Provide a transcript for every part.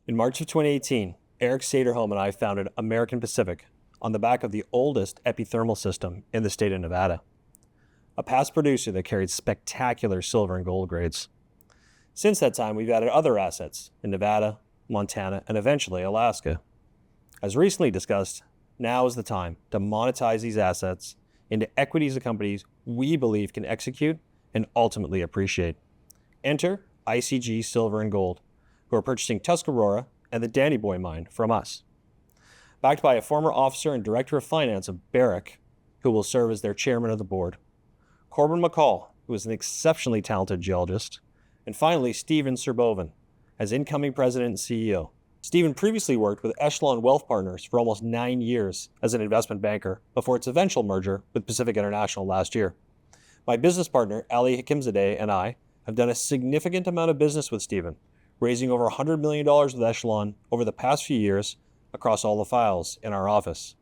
In March of 2018, Eric Saderholm and I founded American Pacific on the back of the oldest epithermal system in the state of Nevada, a past producer that carried spectacular silver and gold grades. Since that time, we've added other assets in Nevada, Montana, and eventually Alaska. As recently discussed, now is the time to monetize these assets into equities of companies we believe can execute and ultimately appreciate. Enter ICG Silver and Gold, who are purchasing Tuscarora and the Danny Boy mine from us. Backed by a former officer and director of finance of Barrick, who will serve as their chairman of the board, Corbin McCall, who is an exceptionally talented geologist, and finally Stephen Sirbovan as incoming president and CEO. Stephen previously worked with Echelon Wealth Partners for almost 9 years as an investment banker before its eventual merger with Pacific International last year. My business partner, Ali Hakimzadeh, and I have done a significant amount of business with Stephen, raising over $100 million with Echelon over the past few years across all the files in our office.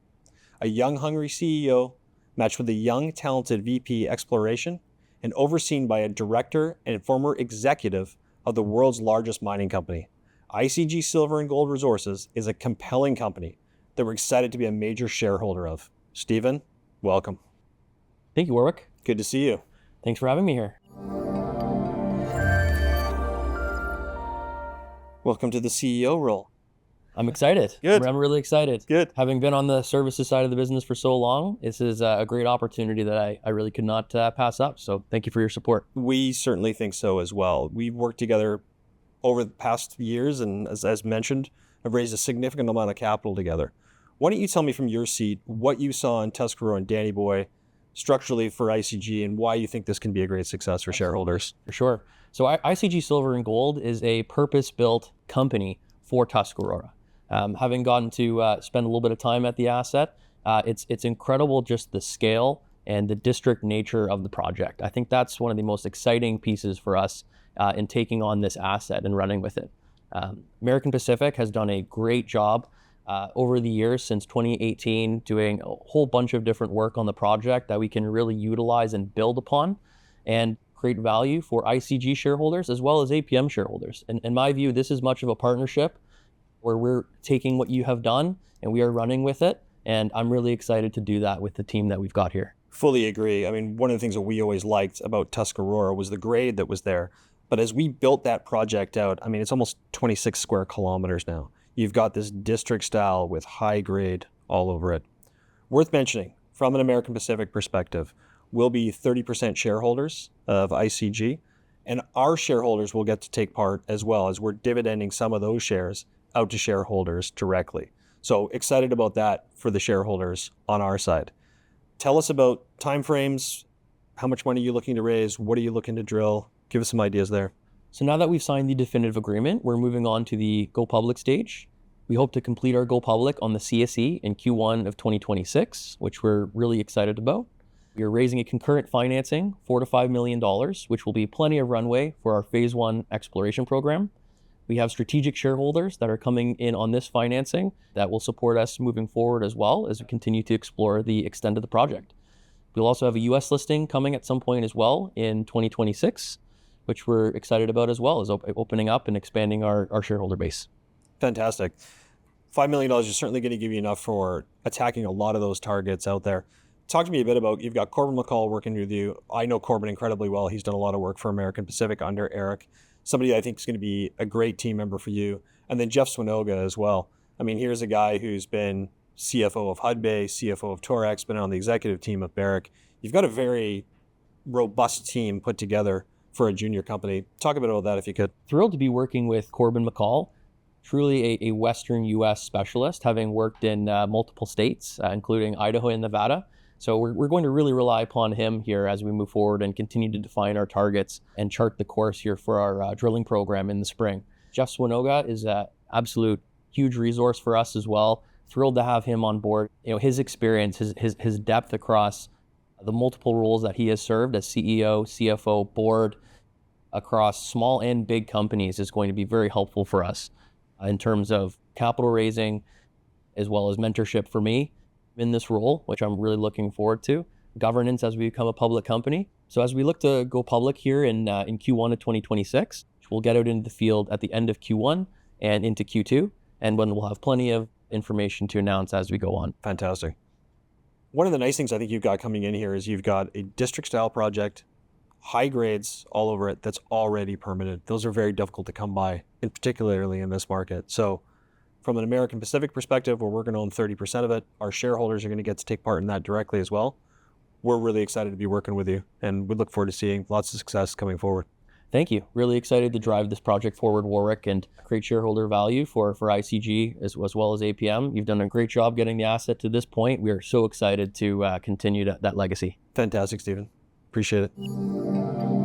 A young, hungry CEO matched with a young, talented VP exploration and overseen by a director and former executive of the world's largest mining company. ICG Silver and Gold Resources is a compelling company that we're excited to be a major shareholder of. Stephen, welcome. Thank you, Warwick. Good to see you. Thanks for having me here. Welcome to the CEO role. I'm excited. Good. I'm really excited. Good. Having been on the services side of the business for so long, this is a great opportunity that I really could not pass up. So thank you for your support. We certainly think so as well. We've worked together over the past years and as mentioned, have raised a significant amount of capital together. Why don't you tell me from your seat what you saw in Tuscarora and Danny Boy structurally for ICG and why you think this can be a great success for shareholders? For sure. So ICG Silver and Gold is a purpose-built company for Tuscarora. Having gotten to spend a little bit of time at the asset, it's incredible just the scale and the district nature of the project. I think that's one of the most exciting pieces for us in taking on this asset and running with it. American Pacific has done a great job over the years since 2018, doing a whole bunch of different work on the project that we can really utilize and build upon and create value for ICG shareholders as well as APM shareholders. And in my view, this is much of a partnership where we're taking what you have done and we are running with it. And I'm really excited to do that with the team that we've got here. Fully agree. I mean, one of the things that we always liked about Tuscarora was the grade that was there. But as we built that project out, I mean, it's almost 26 square kilometers now. You've got this district style with high grade all over it. Worth mentioning, from an American Pacific perspective, we'll be 30% shareholders of ICG, and our shareholders will get to take part as well as we're dividending some of those shares out to shareholders directly. So excited about that for the shareholders on our side. Tell us about timeframes, how much money are you looking to raise, what are you looking to drill? Give us some ideas there. So now that we've signed the definitive agreement, we're moving on to the go public stage. We hope to complete our go public on the CSE in Q1 of 2026, which we're really excited about. We are raising a concurrent financing, $4 to $5 million, which will be plenty of runway for our phase 1 exploration program. We have strategic shareholders that are coming in on this financing that will support us moving forward as well as we continue to explore the extent of the project. We'll also have a US listing coming at some point as well in 2026, which we're excited about as well as opening up and expanding our shareholder base. Fantastic. $5 million is certainly going to give you enough for attacking a lot of those targets out there. Talk to me a bit about, you've got Corbin McCall working with you. I know Corbin incredibly well. He's done a lot of work for American Pacific under Eric. Somebody I think is going to be a great team member for you. And then Jeff Swinoga as well. I mean, here's a guy who's been CFO of Hudbay, CFO of Torex, been on the executive team of Barrick. You've got a very robust team put together for a junior company. Talk a bit about that if you could. Thrilled to be working with Corbin McCall, truly a Western US specialist, having worked in multiple states, including Idaho and Nevada. So we're going to really rely upon him here as we move forward and continue to define our targets and chart the course here for our drilling program in the spring. Jeff Swinoga is an absolute huge resource for us as well. Thrilled to have him on board. You know, his experience, his depth across the multiple roles that he has served as CEO, CFO, board, across small and big companies is going to be very helpful for us in terms of capital raising, as well as mentorship for me in this role, which I'm really looking forward to. Governance as we become a public company. So as we look to go public here in Q1 of 2026, we'll get out into the field at the end of Q1 and into Q2, and when we'll have plenty of information to announce as we go on. Fantastic. One of the nice things I think you've got coming in here is you've got a district-style project, high grades all over it that's already permitted. Those are very difficult to come by, and particularly in this market. So from an American Pacific perspective, where we're going to own 30% of it, our shareholders are going to get to take part in that directly as well. We're really excited to be working with you, and we look forward to seeing lots of success coming forward. Thank you. Really excited to drive this project forward, Warwick, and create shareholder value for ICG as well as APM. You've done a great job getting the asset to this point. We are so excited to continue that legacy. Fantastic, Stephen. Appreciate it.